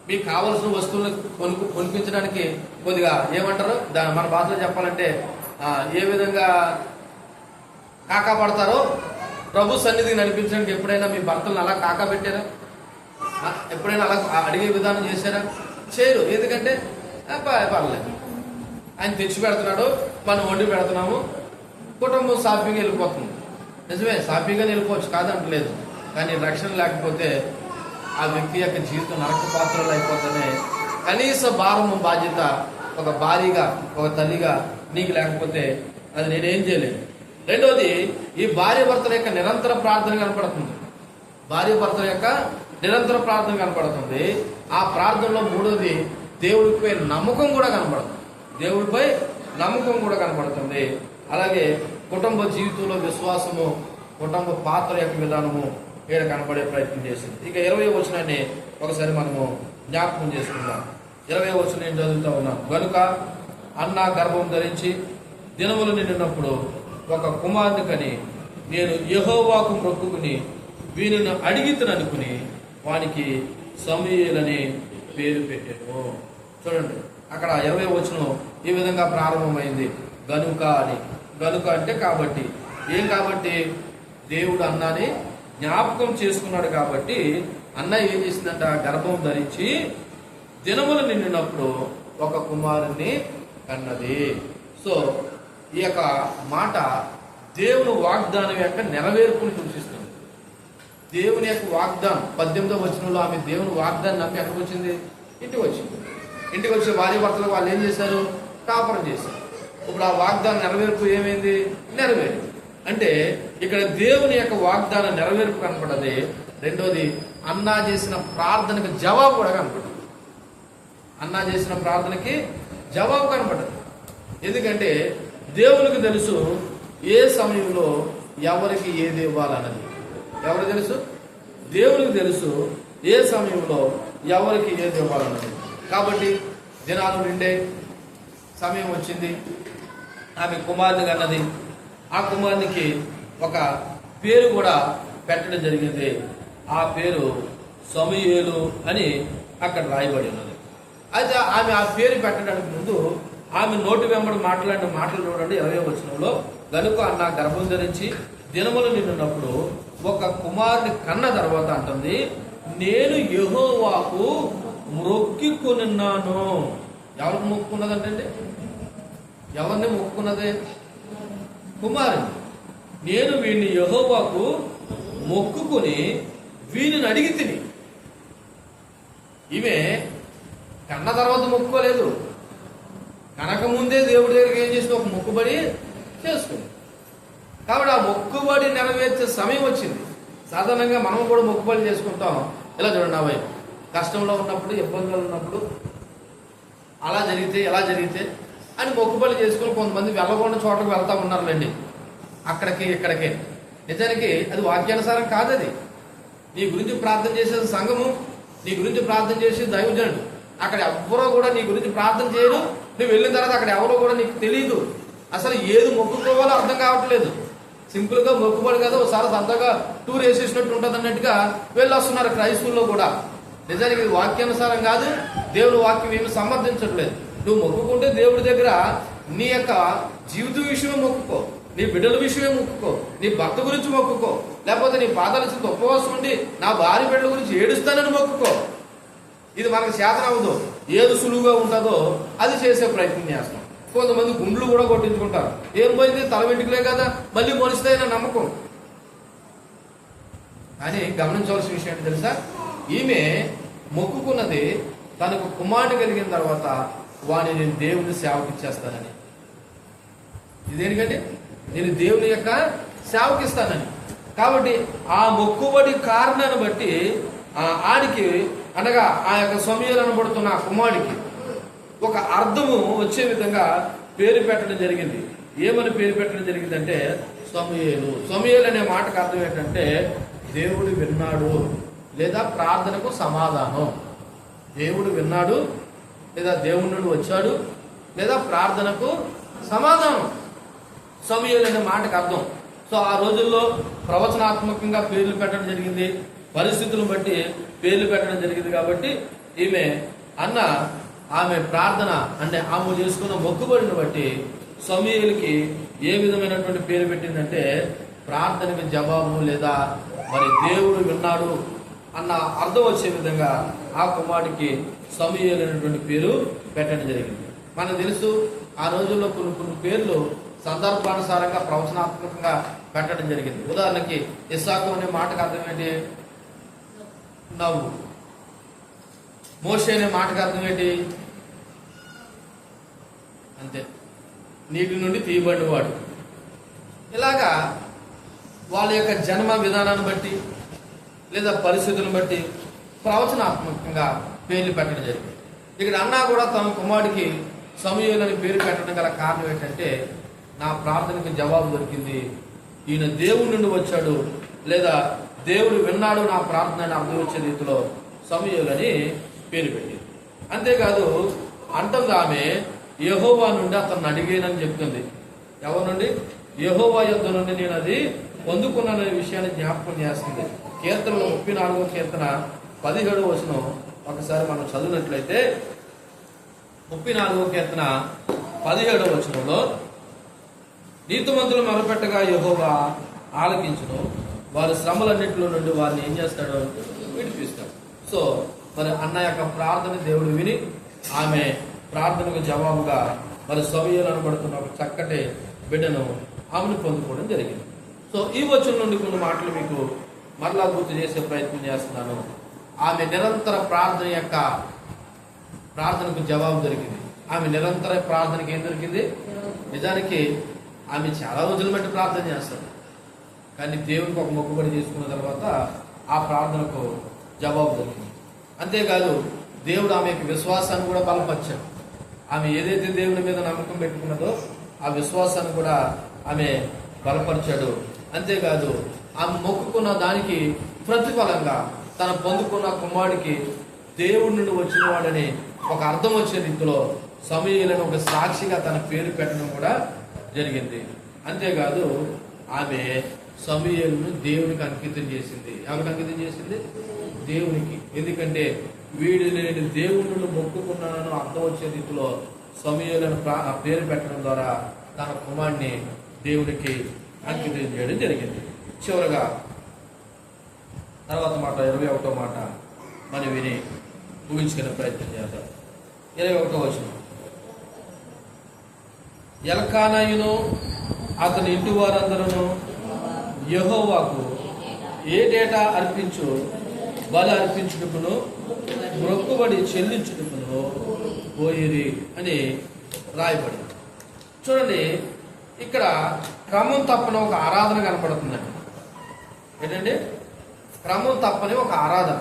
మీకు కావలసిన వస్తువులను కొనిపించడానికి కొద్దిగా ఏమంటారు మన భాషలో చెప్పాలంటే ఏ విధంగా కాకాపడతారో ప్రభు సన్నిధికి నడిపించడానికి ఎప్పుడైనా మీ భర్తలను అలా కాకా పెట్టారా? ఎప్పుడైనా అలా అడిగే విధానం చేశారా? చేయరు. ఎందుకంటే పర్లేదు, ఆయన తెచ్చి పెడుతున్నాడు, మనం వండి పెడుతున్నాము, కుటుంబం సాఫీగా వెళ్ళిపోతుంది. నిజమే, సాఫీగా వెళ్ళిపోవచ్చు, కాదంటలేదు. కానీ రక్షణ లేకపోతే ఆ వ్యక్తి యొక్క జీవితం నరక పాత్రలు అయిపోతేనే కనీస భారము బాధ్యత ఒక భార్యగా, ఒక తల్లిగా నీకు లేకపోతే అది నేనేం చేయలేను. రెండోది, ఈ భార్య భర్తల యొక్క నిరంతర ప్రార్థన కనపడుతుంది. భార్య భర్తల యొక్క నిరంతర ప్రార్థన కనపడుతుంది. ఆ ప్రార్థనలో మూడోది, దేవుడిపై నమ్మకం కూడా కనపడుతుంది. దేవుడిపై నమ్మకం కూడా కనపడుతుంది. అలాగే కుటుంబ జీవితంలో విశ్వాసము, కుటుంబ పాత్ర యొక్క విధానము ఇక్కడ కనపడే ప్రయత్నం చేసింది. ఇక 20వ వచనాన్ని ఒకసారి మనము జ్ఞాపకం చేసుకుందాం. 20వ వచనం నేను చదువుతా ఉన్నాం. గనుక అన్న గర్భం ధరించి దినములు నిండినప్పుడు ఒక కుమారుని కని నేను యెహోవాకు మొక్కుకుని వీనిని అడిగితననుకుని వానికి సమూయేలని పేరు పెట్టాను. చూడండి, అక్కడ 20వ వచనం ఈ విధంగా ప్రారంభమైంది. గనుక అని. గనుక అంటే కాబట్టి. ఏం కాబట్టి? దేవుడు అన్నాని జ్ఞాపకం చేసుకున్నాడు కాబట్టి అన్న ఏం చేసిందంట? గర్భం ధరించి దినములు నిండినప్పుడు ఒక కుమారుణ్ణి కన్నది. సో ఈ యొక్క మాట దేవుని వాగ్దానం యొక్క నెరవేర్పుని సూచిస్తుంది. దేవుని యొక్క వాగ్దానం 18వ వచనంలో ఆమె దేవుని వాగ్దానం నమ్మి ఎక్కడికి వచ్చింది? ఇంటికి వచ్చింది. ఇంటికి వచ్చే భార్య భర్తలు వాళ్ళు ఏం చేశారు? కాపురం చేశారు. ఇప్పుడు ఆ వాగ్దానం నెరవేర్పు ఏమైంది? నెరవేరింది. అంటే ఇక్కడ దేవుని యొక్క వాగ్దానం నెరవేర్పు కనపడది. రెండోది, అన్నా చేసిన ప్రార్థనకి జవాబు కూడా కనపడదు. అన్నా చేసిన ప్రార్థనకి జవాబు కనపడదు. ఎందుకంటే దేవునికి తెలుసు ఏ సమయంలో ఎవరికి ఏది ఇవ్వాలన్నది. ఎవరికి తెలుసు? దేవునికి తెలుసు ఏ సమయంలో ఎవరికి ఏది ఇవ్వాలన్నది. కాబట్టి దినాలు నిండే సమయం వచ్చింది. ఆమె కుమారుని కన్నది. ఆ కుమారునికి ఒక పేరు కూడా పెట్టడం జరిగింది. ఆ పేరు సమూయేలు అని అక్కడ రాయబడి ఉన్నది. అయితే ఆమె ఆ పేరు పెట్టడానికి ముందు ఆమె నోటి వెంబడి మాట్లాడిన మాటలు చూడండి. 20వ వచనంలో గనుక అన్న గర్భం ధరించి దినములు నిండినప్పుడు ఒక కుమారుని కన్న తర్వాత అంటుంది, నేను యెహోవాకు మొక్కుకున్నాను. ఎవరికి మొక్కుకున్నదంటే? ఎవరిని మొక్కుకున్నదే? కుమారుని. నేను వీడిని యెహోవాకు మొక్కుకుని వీనిని అడిగి తిని. ఈమె కన్న తర్వాత మొక్కుకోలేదు. కనక ముందే దేవుడి దగ్గరికి ఏం చేసింది? ఒక మొక్కుబడి చేసుకుంది. కాబట్టి ఆ మొక్కుబడి నెరవేర్చే సమయం వచ్చింది. సాధారణంగా మనం కూడా మొక్కుబడి చేసుకుంటాం. ఇలా చూడండి, అబ్బాయి కష్టంలో ఉన్నప్పుడు, ఇబ్బందులు ఉన్నప్పుడు అలా జరిగితే ఎలా జరిగితే అని మొక్కుబడి చేసుకుని కొంతమంది వెళ్ళకుండా చోటకు వెళ్తా ఉన్నారులేండి, అక్కడికి ఇక్కడికి. నిజానికి అది వాక్యానుసారం కాదు. అది నీ గురించి ప్రార్థన చేసేది సంఘము, నీ గురించి ప్రార్థన చేసేది దైవజనుడు. అక్కడ ఎవరో కూడా నీ గురించి ప్రార్థన చేయరు. నువ్వు వెళ్ళిన తర్వాత అక్కడ ఎవరో కూడా నీకు తెలియదు. అసలు ఏది మొక్కుకోవాలో అర్థం కావట్లేదు. సింపుల్గా మొక్కుబడి కదా, ఒకసారి సరదాగా టూర్ వేసేసినట్టు ఉంటుంది అన్నట్టుగా వెళ్ళొస్తున్నారు క్రైస్తవుల్లో కూడా. నిజానికి ఇది వాక్యానుసారం కాదు. దేవుని వాక్యం ఏమి సమర్థించట్లేదు. నువ్వు మొక్కుకుంటే దేవుడి దగ్గర నీ యొక్క జీవిత విషయమే మొక్కుకో, నీ బిడ్డల విషయమే మొక్కుకో, నీ భర్త గురించి మొక్కుకో, లేకపోతే నీ పాదాల చుట్టూ ఉపవాసం ఉండి నా భార్య బిడ్డల గురించి ఏడుస్తానని మొక్కుకో. ఇది మనకు శాతం అవ్వదు. ఏది సులువుగా ఉంటుందో అది చేసే ప్రయత్నం చేస్తాం. కొంతమంది గుండ్లు కూడా కొట్టించుకుంటారు. ఏం పోయింది? తల వెంట్రుకలే కదా, మళ్ళీ మొలుస్తాయన్న నమ్మకం. కానీ గమనించవలసిన విషయం ఏంటి తెలుసా? ఈమె మొక్కుకున్నది తనకు కుమారుడు కలిగిన తర్వాత వాడిని నేను దేవుని సేవకి ఇచ్చేస్తానని. ఇదేంటంటే నేను దేవుని యొక్క సేవకి ఇస్తానని. కాబట్టి ఆ మొక్కుబడి కారణాన్ని బట్టి ఆడికి అనగా ఆ యొక్క సమూయేలు అనబడుతున్న ఆ కుమారుడికి ఒక అర్థము వచ్చే విధంగా పేరు పెట్టడం జరిగింది. ఏమని పేరు పెట్టడం జరిగిందంటే సమూయేలు. సమూయేలు అనే మాటకు అర్థం ఏంటంటే దేవుడు విన్నాడు లేదా ప్రార్థనకు సమాధానం. దేవుడు విన్నాడు లేదా దేవుడి నుండి వచ్చాడు లేదా ప్రార్థనకు సమాధానం సమూయేలు అనే మాటకు అర్థం. సో ఆ రోజుల్లో ప్రవచనాత్మకంగా పేర్లు పెట్టడం జరిగింది, పరిస్థితులను బట్టి పేర్లు పెట్టడం జరిగింది. కాబట్టి ఆమె ప్రార్థన అంటే ఆమె చేసుకున్న మొక్కుబడిని బట్టి సమూయేలుకి ఏ విధమైనటువంటి పేరు పెట్టిందంటే ప్రార్థనకు జవాబు లేదా మరి దేవుడు విన్నాడు అన్న అర్థం వచ్చే విధంగా ఆ కుమారుడికి సమూయేలు అనేటువంటి పేరు పెట్టడం జరిగింది. మనకు తెలుసు ఆ రోజుల్లో కొన్ని పేర్లు సందర్భానుసారంగా ప్రవచనాత్మకంగా పెట్టడం జరిగింది. ఉదాహరణకి ఇస్సాకు అనే మాటకు అర్థం ఏంటి? నవ్వు. మోషే అనే మాటకు అర్థం ఏంటి? అంతే, నీటి నుండి తీయబడినవాడు. ఇలాగా వాళ్ళ యొక్క జన్మ విధానాన్ని బట్టి లేదా పరిస్థితులను బట్టి ప్రవచనాత్మకంగా పేర్లు పెట్టడం జరిగింది. ఇక్కడ అన్నా కూడా తన కుమారుడికి సమూయేలు అని పేరు పెట్టడం గల కారణం ఏంటంటే నా ప్రార్థనకు జవాబు దొరికింది, ఈయన దేవుడి నుండి వచ్చాడు లేదా దేవుడు విన్నాడు నా ప్రార్థనని అర్థం వచ్చే రీతిలో సమూయేలు అని పేరు పెట్టింది. అంతేకాదు అంటుంది ఆమె యెహోవా నుండి అతన్ని అడిగానని చెప్తుంది. ఎవరి నుండి? యెహోవా యొద్ద నుండి నేను అది పొందుకున్నాననే విషయాన్ని జ్ఞాపకం చేస్తుంది. కీర్తనలో 34వ కీర్తన 17వ వచనం ఒకసారి మనం చదివినట్లయితే 34వ కీర్తన 17వ వచనంలో నీతిమంతులు మొరపెట్టగా యెహోవా ఆలకించును, వారి శ్రమలన్నింటిలో నుండి వారిని ఏం చేస్తాడో విడిపిస్తాడు. సో మరి అన్న యొక్క ప్రార్థన దేవుడు విని ఆమె ప్రార్థనకు జవాబుగా మరి సమూయేలు అనబడుతున్న ఒక చక్కటి బిడ్డను ఆమెను పొందుకోవడం జరిగింది. సో ఈ వచనం నుండి కొన్ని మాటలు మీకు మరలా గుర్తు చేసే ప్రయత్నం చేస్తున్నాను. ఆమె నిరంతర ప్రార్థనకు జవాబు దొరికింది. ఆమె నిరంతర ప్రార్థనకి ఏం దొరికింది? నిజానికి ఆమె చాలా రోజుల బట్టి ప్రార్థన చేస్తారు, కానీ దేవునికి ఒక మొక్కుబడి చేసుకున్న తర్వాత ఆ ప్రార్థనకు జవాబు దొరికింది. అంతేకాదు దేవుడు ఆమె యొక్క విశ్వాసాన్ని కూడా బలపరిచాడు. ఆమె ఏదైతే దేవుని మీద నమ్మకం పెట్టుకున్నదో ఆ విశ్వాసాన్ని కూడా ఆమె బలపరిచాడు. అంతేకాదు ఆమె మొక్కుకున్న దానికి ప్రతిఫలంగా తన పొందుకున్న కుమారుడికి దేవుడి నుండి వచ్చిన వాడని ఒక అర్థం వచ్చే రీతిలో సమూయేలును ఒక సాక్షిగా తన పేరు పెట్టడం కూడా జరిగింది. అంతేకాదు ఆమె సమూయేలును దేవునికి అంకితం చేసింది. ఎవరికి అంకితం చేసింది? దేవునికి. ఎందుకంటే వీడిని నేను దేవుడి నుండి మొక్కుకున్నానని అర్థం వచ్చే రీతిలో సమూయేలును పేరు పెట్టడం ద్వారా తన కుమారుడిని దేవునికి అంకితం చేయడం జరిగింది. చివరగా తర్వాత మాట 21వ మాట మనం విని ఊహించుకునే ప్రయత్నం చేద్దాం. 21వ వచనం, ఎల్కానాయును అతని ఇంటి వారందరూ యెహోవాకు ఏటేటా అర్పించు బలి అర్పించుటకును మొక్కుబడి చెల్లించుటకును పోయిరి అని రాయబడింది. చూడండి, ఇక్కడ క్రమం తప్పని ఒక ఆరాధన కనపడుతుందండి. ఏంటంటే క్రమం తప్పని ఒక ఆరాధన.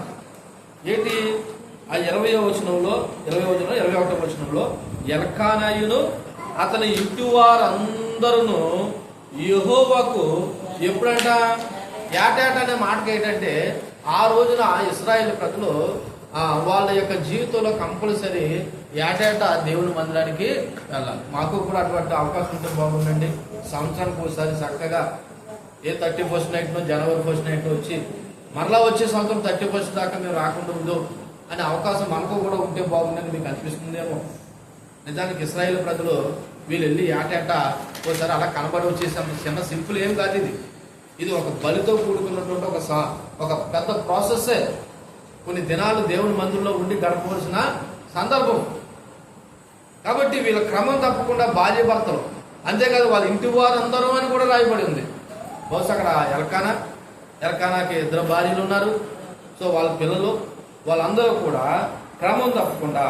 ఏంటి? ఆ 20వ వచనంలో 21వ వచనంలో ఎల్కానాయును అతని ఇంటి వారందరూ యెహోవాకు ఎప్పుడంట ఏటేట అనే మాటకి ఏంటంటే ఆ రోజున ఇశ్రాయేలు ప్రజలు వాళ్ళ యొక్క జీవితంలో కంపల్సరీ ఏటేటా దేవుని మందిరానికి వెళ్ళాలి. మాకు కూడా అటువంటి అవకాశం ఉంటే బాగుందండి. సంవత్సరానికి ఒకసారి చక్కగా 31st నైట్నో జనవరి 1st నైట్ వచ్చి మరలా వచ్చే సంవత్సరం 31st దాకా మేము రాకుండా ఉందో అనే అవకాశం మనకు కూడా ఉంటే బాగుందని మీకు అనిపిస్తుందేమో. నిజానికి ఇశ్రాయేలు ప్రజలు వీళ్ళు వెళ్ళి ఏటేటా ఒకసారి అలా కనబడి వచ్చేసాం. చిన్న సింపుల్ ఏం కాదు ఇది ఒక బలితో కూడుకున్నటువంటి ఒక పెద్ద ప్రాసెస్సే. కొన్ని దినాలు దేవుని మందిరంలో ఉండి గడపవలసిన సందర్భం. కాబట్టి వీళ్ళ క్రమం తప్పకుండా భార్య భర్తలు, అంతేకాదు వాళ్ళ ఇంటి వారందరూ అని కూడా రాయబడి ఉంది. బహుశా అక్కడ ఎల్కానాకి 2 భార్యలు ఉన్నారు. సో వాళ్ళ పిల్లలు వాళ్ళందరూ కూడా క్రమం తప్పకుండా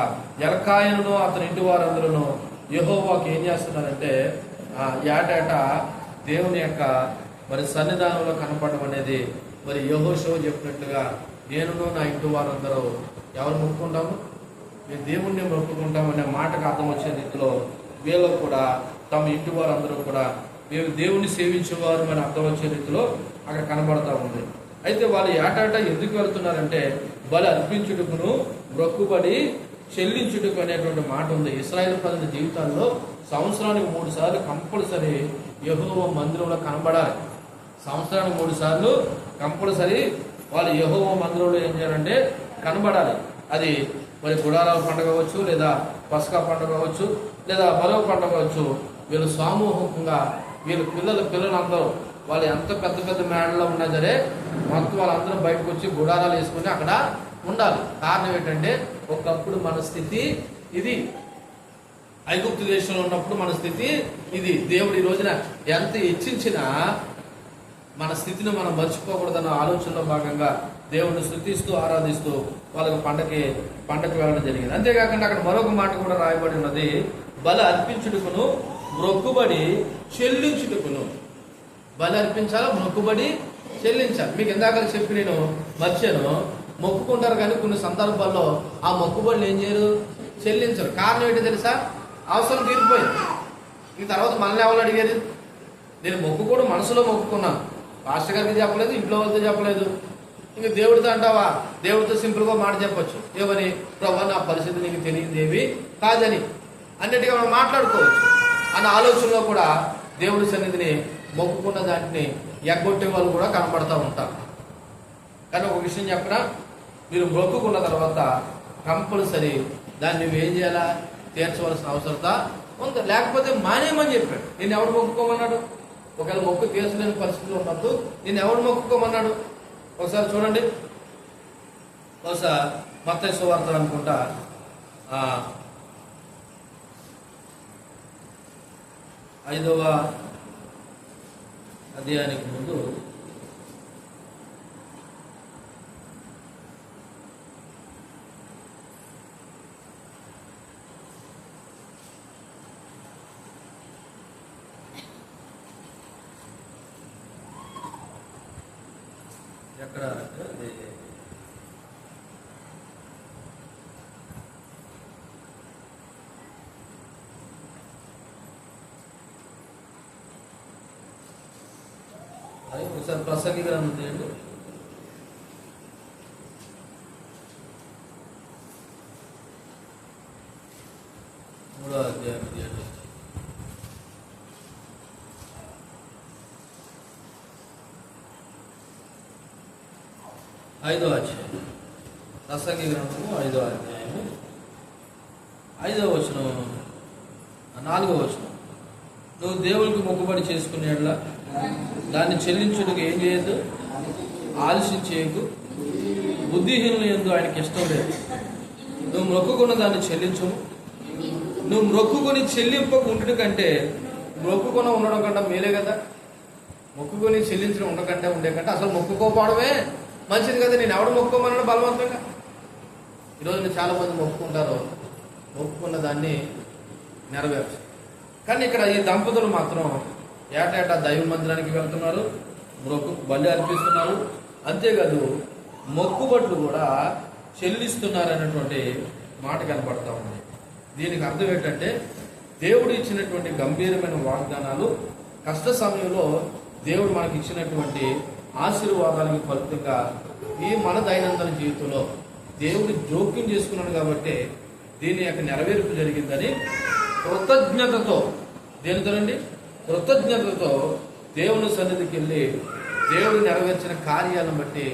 ఎల్కాయనును అతని ఇంటి వారందరూ యెహోవాకి ఏం చేస్తున్నారంటే ఏటేటా దేవుని యొక్క మరి సన్నిధానంలో కనపడడం అనేది మరి యెహోషువ చెప్పినట్లుగా నేనును నా ఇంటి వారందరూ ఎవరు మొక్కుకుంటాము, మేము దేవుణ్ణి మొక్కుకుంటాం అనే మాటకు అర్థం వచ్చే రీతిలో వీళ్ళు కూడా తమ ఇంటి వారందరూ కూడా మేము దేవుణ్ణి సేవించేవారు అని అర్థం వచ్చే రీతిలో అక్కడ కనబడతా ఉంది. అయితే వాళ్ళు ఏటాటా ఎందుకు వెళ్తున్నారంటే బలి అర్పించుటకును మొక్కుబడి చెల్లించుటకు అనేటువంటి మాట ఉంది. ఇశ్రాయేలు ప్రజల జీవితాల్లో సంవత్సరానికి 3 సార్లు కంపల్సరీ యెహోవా మందిరంలో కనబడాలి. సంవత్సరానికి 3 సార్లు కంపల్సరీ వాళ్ళు యెహోవా మందిరంలో ఏం చేయాలంటే కనబడాలి. అది మరి గుడారాల పండుగ అవ్వచ్చు, లేదా పస్కా పండుగ అవ్వచ్చు, లేదా మరో పండుగ అవ్వచ్చు. వీళ్ళు సామూహికంగా వీళ్ళు పిల్లలందరూ వాళ్ళు ఎంత పెద్ద పెద్ద మేడలో ఉన్నా సరే మొత్తం వాళ్ళందరూ బయటకు వచ్చి గుడారాలు వేసుకుని అక్కడ ఉండాలి. కారణం ఏంటంటే ఒకప్పుడు మన స్థితి ఇది, ఐగుప్తు దేశంలో ఉన్నప్పుడు మన స్థితి ఇది. దేవుడు ఈ రోజున ఎంత హెచ్చించినా మన స్థితిని మనం మర్చిపోకూడదన్న ఆలోచనలో భాగంగా దేవుడిని స్తుతిస్తూ ఆరాధిస్తూ వాళ్ళకి పండగకి వెళ్ళడం జరిగింది. అంతేకాకుండా అక్కడ మరొక మాట కూడా రాయబడి ఉన్నది, బలి అర్పించుటకును మొక్కుబడి చెల్లించుటకును. బలి అర్పించాలి, మొక్కుబడి చెల్లించాలి. మీకు ఇందాక చెప్పి నేను మర్చాను, మొక్కుకుంటారు కానీ కొన్ని సందర్భాల్లో ఆ మొక్కుబడులు ఏం చేయరు, చెల్లించరు. కారణం ఏంటి తెలుసా? అవసరం తీరిపోయింది. ఈ తర్వాత మనల్ని ఎవరు అడిగేది? నేను మొక్కుకోవడం మనసులో మొక్కుకున్నాను, పాస్టర్ గారికి చెప్పలేదు, ఇంట్లో వాళ్ళతో చెప్పలేదు. ఇంక దేవుడితో అంటావా? దేవుడితో సింపుల్గా మాట చెప్పొచ్చు, ఏమని, ప్రభు నా పరిస్థితి నీకు తెలియదేవి కాదని అన్నిటిగా మనం మాట్లాడుకోవచ్చు అన్న ఆలోచనలో కూడా దేవుడి సన్నిధిని మొక్కుకున్న దాంట్ని ఎగ్గొట్టే వాళ్ళు కూడా కనపడతా ఉంటారు. కానీ ఒక విషయం చెప్పినా, మీరు మొక్కుకున్న తర్వాత కంపల్సరీ దాన్ని నువ్వు ఏం చేయాలా, తీర్చవలసిన అవసరత ఉంది. లేకపోతే మానేమని చెప్పాడు. నేను ఎవడు మొక్కుకోమన్నాడు? ఒకవేళ మొక్కు తీర్చలేని పరిస్థితిలో ఉన్నప్పుడు నేను ఎవడు మొక్కుకోమన్నాడు? ఒకసారి చూడండి. బహుశా మత్తయి సువార్త అనుకుంటా 5వ అధ్యాయానికి ముందు ఎక్కడ 1 ప్రసంగి గ్రంథం తీయండి. 3వ అధ్యాయం తీయండి. 5వ అధ్యాయం ప్రసంగి గ్రంథము 5వ అధ్యాయము 5వ వచనం 4వ వచనం. నువ్వు దేవునికి మొక్కుబడి చేసుకునేట్లా దాన్ని చెల్లించుటకు ఏం చేయొద్దు, ఆలస్యం చేయకు. బుద్ధిహీనులు యందు ఆయనకి ఇష్టం లేదు. నువ్వు మొక్కుకున్న దాన్ని చెల్లించము. నువ్వు మొక్కుకొని చెల్లింపకుంటు కంటే మొక్కుకొని ఉండడం కంటే మేలే కదా. మొక్కుకొని చెల్లించడం ఉండకంటే ఉండే కంటే అసలు మొక్కుకోపోవడమే మంచిది కదా. నేను ఎవడు మొక్కుకోమన్నాడు బలవంతంగా? ఈరోజు చాలా మంది మొక్కుకుంటారు, మొక్కుకున్న దాన్ని నెరవేర్చు. కానీ ఇక్కడ ఈ దంపతులు మాత్రం ఏటేటా దైవ మందిరానికి వెళ్తున్నారు, బలి అర్పిస్తున్నారు. అంతేకాదు మొక్కుబట్లు కూడా చెల్లిస్తున్నారు అనేటువంటి మాట కనపడతా ఉంది. దీనికి అర్థం ఏంటంటే దేవుడు ఇచ్చినటువంటి గంభీరమైన వాగ్దానాలు కష్ట సమయంలో దేవుడు మనకి ఇచ్చినటువంటి ఆశీర్వాదానికి ఫలితంగా ఈ మన దైనందిన జీవితంలో దేవుడు జోక్యం చేసుకున్నాడు కాబట్టి దీని యొక్క నెరవేర్పు జరిగిందని కృతజ్ఞతతో, దేనితోనండి? కృతజ్ఞతతో దేవుని సన్నిధికి వెళ్ళి దేవుడు నెరవేర్చిన కార్యాలను బట్టి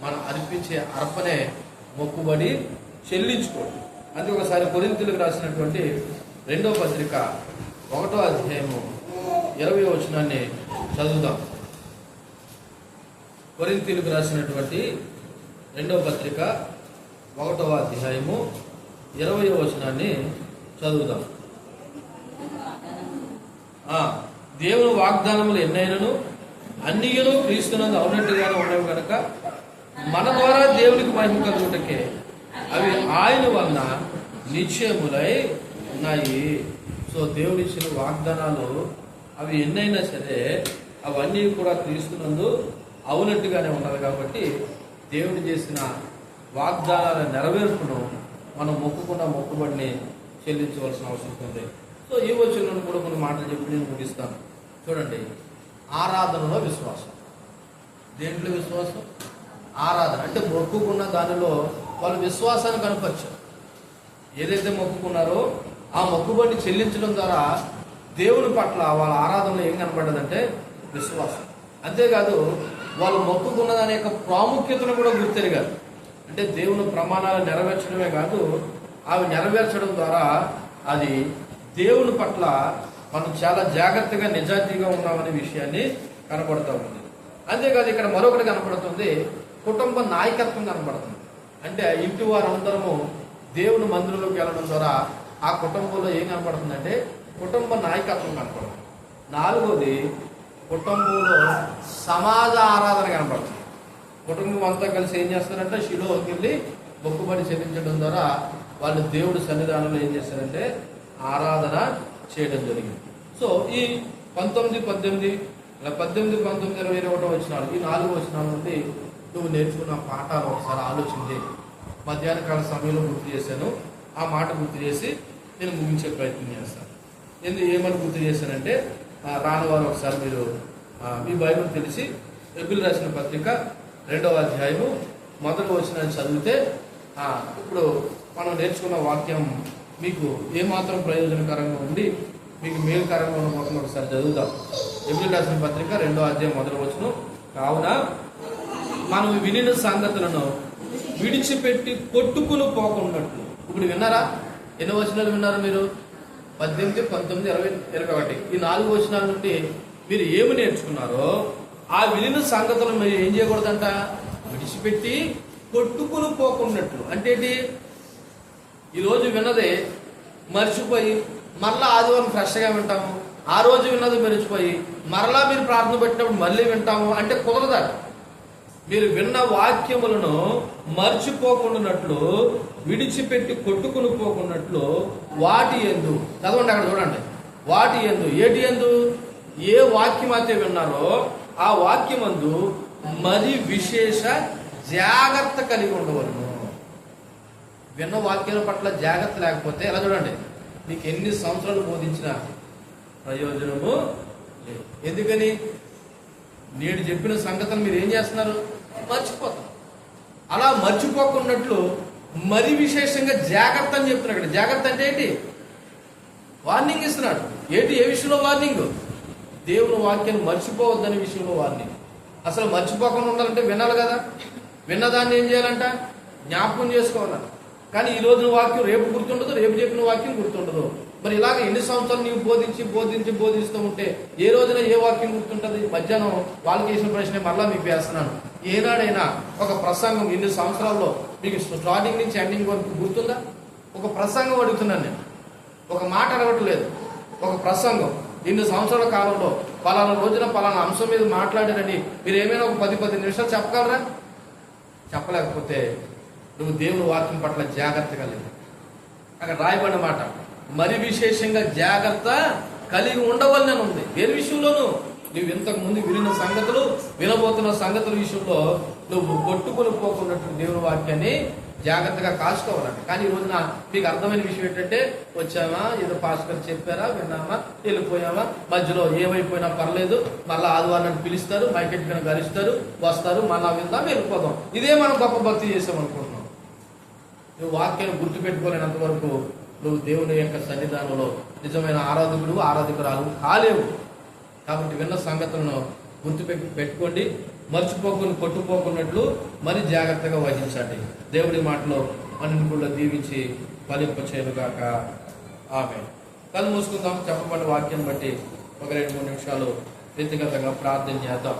మనం అర్పించే అర్పణే మొక్కుబడి చెల్లించుకోండి. అందుకే ఒకసారి కొరింథీయులకు రాసినటువంటి 2వ పత్రిక 1వ అధ్యాయము 20వ వచనాన్ని చదువుదాం. కొరింథీయులకు రాసినటువంటి 2వ పత్రిక 1వ అధ్యాయము 20వ వచనాన్ని చదువుదాం. దేవుని వాగ్దానములు ఎన్నైనను అన్నియును క్రీస్తునందు అవునట్టుగానే ఉండవు కనుక మన ద్వారా దేవునికి మహిమ కలుగుటకే అవి ఆయన వలన నిశ్చయములై ఉన్నాయి. సో దేవుడిచ్చిన వాగ్దానాలు అవి ఎన్నైనా సరే అవన్నీ కూడా క్రీస్తునందు అవునట్టుగానే ఉన్నది. కాబట్టి దేవుడు చేసిన వాగ్దానాల నెరవేర్పును మనం మొక్కుకున్న మొక్కుబడిని చెల్లించవలసిన అవసరం ఉంది. సో ఈ వచనంలో కూడా కొన్ని మాటలు చెప్పి నేను ముగిస్తాను. చూడండి, ఆరాధనలో విశ్వాసం. దేంట్లో విశ్వాసం? ఆరాధన అంటే మొక్కుకున్న దానిలో వాళ్ళు విశ్వాసాన్ని కనపరిచారు. ఏదైతే మొక్కుకున్నారో ఆ మొక్కుబడిని చెల్లించడం ద్వారా దేవుని పట్ల వాళ్ళ ఆరాధనలో ఏం కనపడ్డదంటే విశ్వాసం. అంతేకాదు వాళ్ళు మొక్కుకున్న దాని యొక్క ప్రాముఖ్యతను కూడా గుర్తెరిగారు. అంటే దేవుని ప్రమాణాలు నెరవేర్చడమే కాదు, అవి నెరవేర్చడం ద్వారా అది దేవుని పట్ల మనం చాలా జాగ్రత్తగా నిజాయితీగా ఉన్నామనే విషయాన్ని కనపడుతూ ఉంది. అంతేకాదు ఇక్కడ మరొకటి కనపడుతుంది, కుటుంబ నాయకత్వం కనపడుతుంది. అంటే ఇంటి వారందరము దేవుని మందిరంలోకి వెళ్ళడం ద్వారా ఆ కుటుంబంలో ఏం కనపడుతుందంటే కుటుంబ నాయకత్వం కనపడుతుంది. నాలుగోది, కుటుంబంలో సమాజ ఆరాధన కనపడుతుంది. కుటుంబం అంతా కలిసి ఏం చేస్తారంటే శిలోకి వెళ్ళి మొక్కుబడి చెల్లించడం ద్వారా వాళ్ళు దేవుడి సన్నిధానంలో ఏం చేస్తారంటే ఆరాధన చేయడం జరిగింది. సో ఈ 19, 18, 19, 21 వచనాలు, ఈ 4 వచనాల నుండి నువ్వు నేర్చుకున్న పాఠాలు ఒకసారి ఆలోచించి మధ్యాహ్న కాల సమయంలో గుర్తు చేశాను. ఆ మాట గుర్తు చేసి నేను ముగించే ప్రయత్నం చేస్తాను. ఏమని గుర్తు చేశానంటే రాని వారు ఒకసారి మీరు మీ బైబిల్ తెలిసి హెబ్రీయులకు రాసిన పత్రిక 2వ అధ్యాయము 1వ వచనాన్ని చదివితే ఇప్పుడు మనం నేర్చుకున్న వాక్యం మీకు ఏమాత్రం ప్రయోజనకరంగా ఉండి మీకు మేలుకరంగా ఉన్న ఒకసారి చదువుతాం. హెబ్రీయులకు రాసిన పత్రిక 2వ అధ్యాయం 1వ వచనం, కావున మనం వినిన సంగతులను విడిచిపెట్టి కొట్టుకుని పోకున్నట్లు. ఇప్పుడు విన్నారా? ఎన్ని వచనాలు విన్నారు మీరు? 18, 19, 20, 21. ఈ 4 వచనాల నుండి మీరు ఏమి నేర్చుకున్నారో ఆ వినిన సంగతులు మీరు ఏం చేయకూడదంట? విడిచిపెట్టి కొట్టుకుని పోకున్నట్లు. అంటే ఏంటి? ఈరోజు విన్నదే మర్చిపోయి మరలా ఆదివారం ఫ్రెష్గా వింటాము, ఆ రోజు విన్నది మర్చిపోయి మరలా మీరు ప్రార్థన పెట్టినప్పుడు మళ్ళీ వింటాము అంటే కుదరదా? మీరు విన్న వాక్యములను మర్చిపోకుండానట్లు, విడిచిపెట్టి కొట్టుకుని పోకున్నట్లు వాటి యందు చదవండి. అక్కడ చూడండి, వాటి యందు ఏటి యందు ఏ వాక్యం అయితే విన్నారో ఆ వాక్యమందు మరి విశేష జాగ్రత్త కలిగి ఉండవలను. విన్న వాక్యాల పట్ల జాగ్రత్త లేకపోతే ఎలా చూడండి, నీకు ఎన్ని సంవత్సరాలు బోధించిన ప్రయోజనము లేదు. ఎందుకని? నేడు చెప్పిన సంగతులు మీరు ఏం చేస్తున్నారు? మర్చిపోతారు. అలా మర్చిపోకున్నట్లు మరి విశేషంగా జాగ్రత్త అని చెప్తున్నాడు. ఇక్కడ జాగ్రత్త అంటే ఏంటి? వార్నింగ్ ఇస్తున్నాడు. ఏంటి? ఏ విషయంలో వార్నింగ్? దేవుని వాక్యాన్ని మర్చిపోవద్దనే విషయంలో వార్నింగ్. అసలు మర్చిపోకుండా ఉండాలంటే వినాలి కదా. విన్నదాన్ని ఏం చేయాలంట? జ్ఞాపకం చేసుకోవాలంట. కానీ ఈ రోజున వాక్యం రేపు గుర్తుండదు, రేపు చెప్పిన వాక్యం గుర్తుండదు. మరి ఇలాగ ఎన్ని సంవత్సరాలు నీవు బోధిస్తూ ఉంటే ఏ రోజున ఏ వాక్యం గుర్తుంటుంది? మధ్యాహ్నం వాళ్ళకి వేసిన ప్రశ్న మళ్ళీ మీకు వేస్తున్నాను. ఏనాడైనా ఒక ప్రసంగం ఇన్ని సంవత్సరాల్లో మీకు స్టార్టింగ్ నుంచి ఎండింగ్ వరకు గుర్తుందా? ఒక ప్రసంగం అడుగుతున్నాను నేను, ఒక మాట అడగట్లేదు. ఒక ప్రసంగం ఇన్ని సంవత్సరాల కాలంలో పలానా రోజున పలానా అంశం మీద మాట్లాడారని మీరు ఏమైనా ఒక 10 నిమిషాలు చెప్పగలరా? చెప్పలేకపోతే నువ్వు దేవుని వాక్యం పట్ల జాగ్రత్తగా లేదు. అక్కడ రాయబడిన మాట మరి విశేషంగా జాగ్రత్త కలిగి ఉండవలనే ఉంది. దేని విషయంలోనూ నువ్వు ఇంతకు ముందు వినిన సంగతులు, వినబోతున్న సంగతుల విషయంలో నువ్వు కొట్టుకొని పోకున్నట్టు దేవుని వాక్యాన్ని జాగ్రత్తగా కాచుకోవాలంట. కానీ ఈ రోజున మీకు అర్థమైన విషయం ఏంటంటే, వచ్చామా, ఏదో పాస్టర్ చెప్పారా, విన్నామా, వెళ్ళిపోయామా, మధ్యలో ఏమైపోయినా పర్లేదు, మళ్ళీ ఆదివారాన్ని పిలుస్తారు, మైకెట్టిన గరిస్తారు, వస్తారు, మళ్ళా విందాం, వెళ్ళిపోదాం. ఇదే మనం గొప్ప భక్తి చేసామనుకుంటున్నాం. నువ్వు వాక్యాన్ని గుర్తుపెట్టుకోలేనంత వరకు నువ్వు దేవుని యొక్క సన్నిధానంలో నిజమైన ఆరాధకురాలు కాలేవు. కాబట్టి విన్న సంగతులను పెట్టుకోండి, మర్చిపోకుండా కొట్టుపోకున్నట్లు మరి జాగ్రత్తగా వహించండి. దేవుడి మాటలో అన్ని కూడా దీవించి ఫలింపచేయుగాక. ఆమె కళ్ళు మూసుకుందాం. చెప్పబడిన వాక్యం బట్టి ఒక 2-3 నిమిషాలు వ్యక్తిగతంగా ప్రార్థన చేద్దాం.